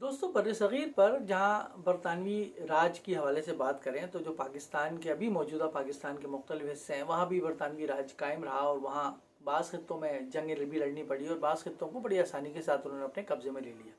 दोस्तों बर सग़ीर पर जहाँ बरतानवी राज के हवाले से बात करें तो जो पाकिस्तान के अभी मौजूदा पाकिस्तान के मुख्तलिफ हिस्से हैं वहाँ भी बरतानवी राज कायम रहा और वहाँ बाज़ खित्तों में जंगें भी लड़नी पड़ी और बाज़ खित्तों को बड़ी आसानी के साथ उन्होंने अपने कब्ज़े में ले लिया।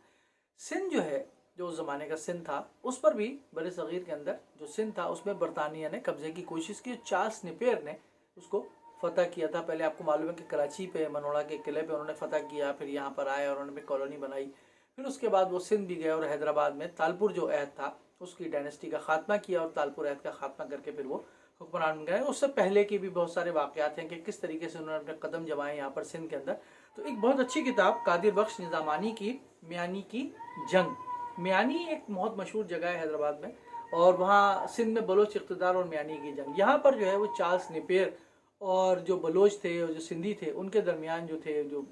सिंध जो है, जो उस ज़माने का सिंध था, उस पर भी बर सग़ीर के अंदर जो सिंध था उसमें बरतानिया ने कब्ज़े की कोशिश की। चार्ल्स नेपियर ने उसको फ़तह किया था। पहले आपको मालूम है कि कराची पे मनोड़ा के किले पे उन्होंने फ़तह किया, फिर यहाँ पर आए और उन्होंने कॉलोनी बनाई। फिर उसके बाद वो सिंध भी गए और हैदराबाद में तालपुर जो अहद था उसकी डायनेस्टी का ख़ात्मा किया और तालपुर अहद का ख़ात्मा करके फिर वो हुक्मरान बन गए। उससे पहले की भी बहुत सारे वाक़यात हैं कि किस तरीके से उन्होंने अपने कदम जमाए यहाँ पर सिंध के अंदर। तो एक बहुत अच्छी किताब कादिर बख्श निज़ामानी की मियानी की जंग। मियानी एक बहुत मशहूर जगह है हैदराबाद में और वहाँ सिंध में बलोच इक़्तिदार और मियानी की जंग, यहाँ पर जो है वो चार्ल्स नेपियर और जो बलोच थे और जो सिंधी थे उनके दरमियान जो थे जो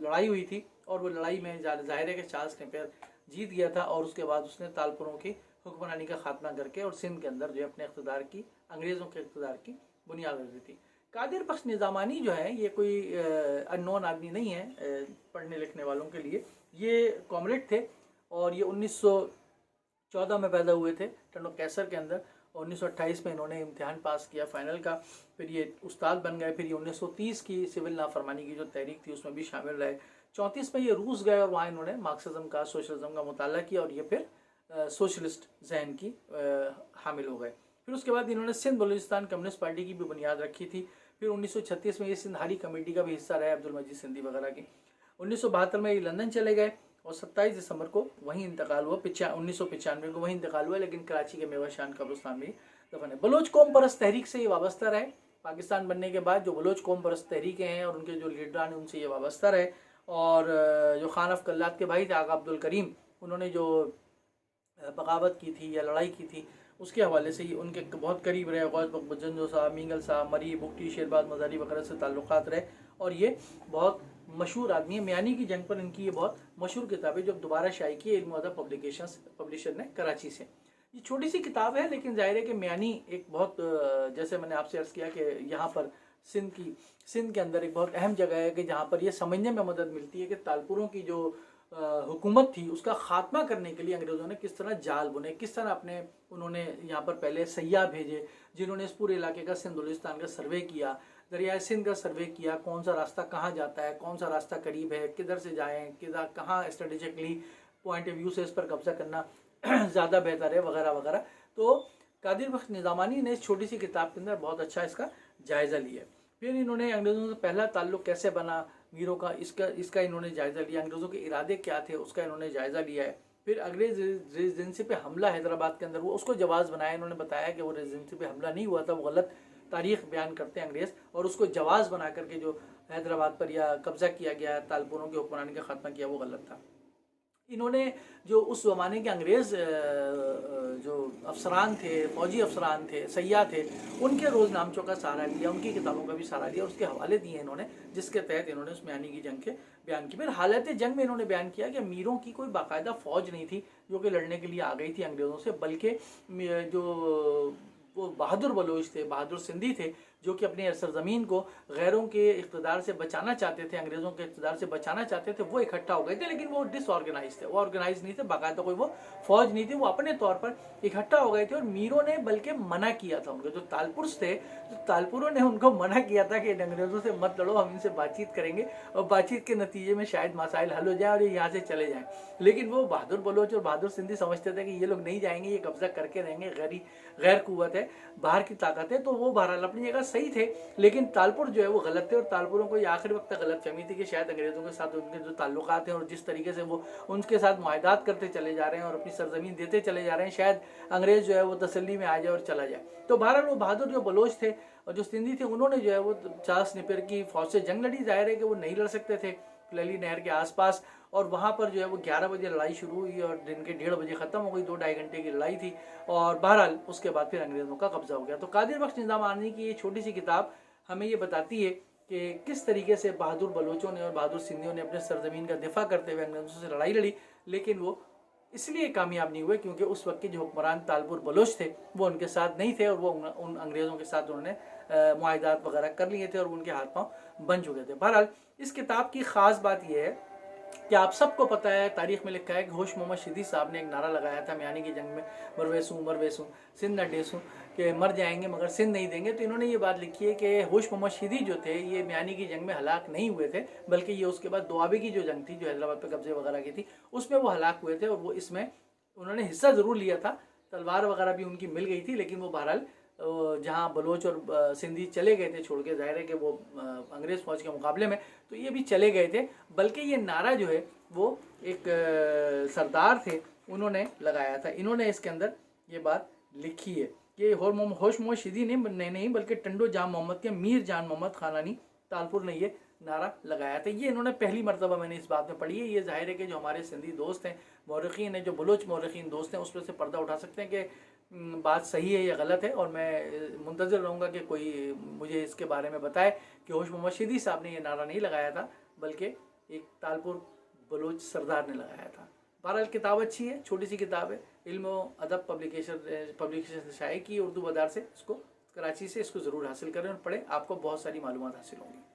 लड़ाई हुई थी और वो लड़ाई में ज़ाहिर है कि चार्ल्स नेपियर जीत गया था और उसके बाद उसने तालपुरों की हुक्मरानी का ख़ात्मा करके और सिंध के अंदर जो है अपने इक़्तिदार की, अंग्रेज़ों के इक़्तिदार की बुनियाद रख दी थी। कादिर बख्श निज़ामानी जो है ये कोई अननोन आदमी नहीं है पढ़ने लिखने वालों के लिए। ये कॉमरेड थे और ये 1914 में पैदा हुए थे टंडो कैसर के अंदर। 1928 में इन्होंने इम्तिहान पास किया फाइनल का, फिर ये उस्ताद बन गए। फिर ये 1930 की सिविल नाफरमानी की जो तहरीक थी उसमें भी शामिल रहे। 34 में ये रूस गए और वहाँ इन्होंने मार्क्सिज्म का, सोशलिज्म का मुताला किया और ये फिर सोशलिस्ट जहन की हामिल हो गए। फिर उसके बाद इन्होंने सिंध बलूचिस्तान कम्युनिस्ट पार्टी की भी बुनियाद रखी थी। फिर 1936 में ये सिंधारी कमेटी का भी हिस्सा रहे, अब्दुल मजीद सिंधी वगैरह की। 1972 में ये लंदन चले गए और 27 दिसंबर को वहीं इंतकाल हुआ। 1995 को वहीं इंतकाल हुआ, लेकिन कराची के मेवाशान कब्रिस्तान में दफन है। बलोच कौम परस्त तहरीक से ये वाबस्ता रहे। पाकिस्तान बनने के बाद जो बलोच कौम परस्त तहरीकें हैं और उनके जो लीडरान हैं उनसे ये वाबस्ता रहे। और जो खान अफ कल्लात के भाई थे आगा अब्दुल करीम, उन्होंने जो बगावत की थी या लड़ाई की थी उसके हवाले से ये उनके बहुत करीब रहे। गौस बख्तजंजो साहब, मींगल साहब, मरी, बुगटी, शेरबाज मजारी वगैरह से ताल्लुकात रहे और ये बहुत मशहूर आदमी है। मियानी की जंग पर इनकी ये बहुत मशहूर किताब है जो दोबारा शाये की है इल्म अदब पब्लिशर ने कराची से। ये छोटी सी किताब है लेकिन जाहिर है कि मियानी एक बहुत, जैसे मैंने आपसे अर्ज़ किया कि यहाँ पर सिंध के अंदर एक बहुत अहम जगह है कि जहाँ पर ये समझने में मदद मिलती है कि तालपुरों की जो हुकूमत थी उसका ख़ात्मा करने के लिए अंग्रेज़ों ने किस तरह जाल बुने, किस तरह उन्होंने यहाँ पर पहले सयाह भेजे जिन्होंने इस पूरे इलाके का, सिंध बलूचिस्तान का सर्वे किया, दरियाए सिंध का सर्वे किया, कौन सा रास्ता कहाँ जाता है, कौन सा रास्ता करीब है, किधर से जाएँ, किधर कहाँ स्ट्रेटेजिकली पॉइंट ऑफ व्यू से इस पर कब्जा करना ज़्यादा बेहतर है वगैरह वगैरह। तो कादिर बख्श निज़ामानी ने इस छोटी सी किताब के अंदर बहुत अच्छा इसका जायज़ा लिया। फिर इन्होंने अंग्रेज़ों से पहला ताल्लुक़ कैसे बना मीरों का, इसका इन्होंने जायज़ा लिया। अंग्रेज़ों के इरादे क्या थे उसका इन्होंने जायज़ा लिया है। फिर अंग्रेज़ रेजिडेंसी पे हमला हैदराबाद के अंदर हुआ, उसको जवाज़ बनाया। इन्होंने बताया कि वो रेजिडेंसी पे हमला नहीं हुआ था, वो गलत तारीख़ बयान करते हैं अंग्रेज़, और उसको जवाज़ बना करके जो हैदराबाद पर या कब्ज़ा किया गया, तालपुरों की हुक्मरानी का ख़ात्मा किया, वो गलत था। इन्होंने जो उस ज़माने के अंग्रेज़ जो अफसरान थे, फ़ौजी अफसरान थे, सयाह थे, उनके रोज़नामचों का सहारा लिया, उनकी किताबों का भी सहारा लिया, उसके हवाले दिए इन्होंने, जिसके तहत इन्होंने उस मियानी की जंग के बयान की। फिर हालत जंग में इन्होंने बयान किया कि मीरों की कोई बाकायदा फ़ौज नहीं थी जो कि लड़ने के लिए आ गई थी अंग्रेज़ों से, बल्कि जो वो बहादुर बलोच थे, बहादुर सिंधी थे, जो कि अपनी सरज़मीन को गैरों के इक़्तिदार से बचाना चाहते थे, अंग्रेज़ों के इक़्तिदार से बचाना चाहते थे, वो इकट्ठा हो गए थे। लेकिन वो डिसऑर्गेनाइज थे, वो ऑर्गेनाइज नहीं थे, बाकायदा कोई वो फ़ौज नहीं थी, वो अपने तौर पर इकट्ठा हो गए थे। और मीरों ने बल्कि मना किया था उनको, जो तालपुर्स थे, तो तालपुरों ने उनको मना किया था कि अंग्रेज़ों से मत लड़ो, हम इनसे बातचीत करेंगे और बातचीत के नतीजे में शायद मसाइल हल हो जाए और ये यहाँ से चले जाएँ। लेकिन वो बहादुर बलोच और बहादुर सिंधी समझते थे कि ये लोग नहीं जाएंगे, ये कब्ज़ा करके रहेंगे, गैर कुव्वत है, बाहर की ताकत है। तो वो बहरहाल अपनी जगह सही थे, लेकिन तालपुर जो है वो गलत थे। और तालपुरों को ये आखिरी वक्त तक गलत फहमी थी कि शायद अंग्रेज़ों के साथ उनके जो ताल्लुकात हैं और जिस तरीके से वो उनके साथ मुआहदात करते चले जा रहे हैं और अपनी सरजमीन देते चले जा रहे हैं, शायद अंग्रेज़ जो है वो तसल्ली में आ जाए और चला जाए। तो बहरहाल वो बहादुर जो बलोच थे और जो सिंधी थे, उन्होंने जो है वो चार्ल्स नेपियर की फ़ौज से जंग लड़ी। जाहिर है कि वो नहीं लड़ सकते थे लली नहर के आसपास, और वहाँ पर जो है वो 11 बजे लड़ाई शुरू हुई और दिन के 1:30 बजे ख़त्म हो गई। 2-2.5 घंटे की लड़ाई थी और बहरहाल उसके बाद फिर अंग्रेज़ों का कब्ज़ा हो गया। तो कादिर बख्श निज़ामानी की ये छोटी सी किताब हमें ये बताती है कि किस तरीके से बहादुर बलोचों ने और बहादुर सिंधियों ने अपने सरजमीन का दिफा करते हुए अंग्रेज़ों से लड़ाई लड़ी, लेकिन वो इसलिए कामयाब नहीं हुए क्योंकि उस वक्त के जो हुक्मरान तालपुर बलोच थे वो उनके साथ नहीं थे और वो उन अंग्रेज़ों के साथ उन्होंने मुआहदात वगैरह कर लिए थे और उनके हाथ पाँव बन चुके थे। बहरहाल इस किताब की ख़ास बात यह है کہ آپ سب کو پتہ ہے، تاریخ میں لکھا ہے کہ ہوش محمد شیدی صاحب نے ایک نعرہ لگایا تھا میانی کی جنگ میں، مرویسوں سندھ نہ ڈیسوں، کہ مر جائیں گے مگر سندھ نہیں دیں گے۔ تو انہوں نے یہ بات لکھی ہے کہ ہوش محمد شیدی جو تھے یہ میانی کی جنگ میں ہلاک نہیں ہوئے تھے، بلکہ یہ اس کے بعد دوابے کی جو جنگ تھی جو حیدرآباد پہ قبضے وغیرہ کی تھی اس میں وہ ہلاک ہوئے تھے، اور وہ اس میں انہوں نے حصہ ضرور لیا تھا، تلوار وغیرہ بھی ان کی مل گئی تھی، لیکن وہ بہرحال جہاں بلوچ اور سندھی چلے گئے تھے چھوڑ کے، ظاہر ہے کہ وہ انگریز فوج کے مقابلے میں، تو یہ بھی چلے گئے تھے۔ بلکہ یہ نعرہ جو ہے وہ ایک سردار تھے انہوں نے لگایا تھا، انہوں نے اس کے اندر یہ بات لکھی ہے کہ ہوش محمد شیدی نے نہیں بلکہ ٹنڈو جام محمد کے میر جان محمد خانانی تالپور نے یہ نعرہ لگایا تھا۔ یہ انہوں نے پہلی مرتبہ میں نے اس بات میں پڑھی ہے۔ یہ ظاہر ہے کہ جو ہمارے سندھی دوست ہیں، مورخین ہیں، جو بلوچ مورخین دوست ہیں، اس پہ سے پردہ اٹھا سکتے ہیں کہ بات صحیح ہے یا غلط ہے، اور میں منتظر رہوں گا کہ کوئی مجھے اس کے بارے میں بتائے کہ ہوش محمد شیدی صاحب نے یہ نعرہ نہیں لگایا تھا بلکہ ایک تالپور بلوچ سردار نے لگایا تھا۔ بہرحال کتاب اچھی ہے، چھوٹی سی کتاب ہے، علم و ادب پبلیکیشن سے شائع کی اردو بازار سے، اس کو کراچی سے، اس کو ضرور حاصل کریں اور پڑھیں، آپ کو بہت ساری معلومات حاصل ہوں گی۔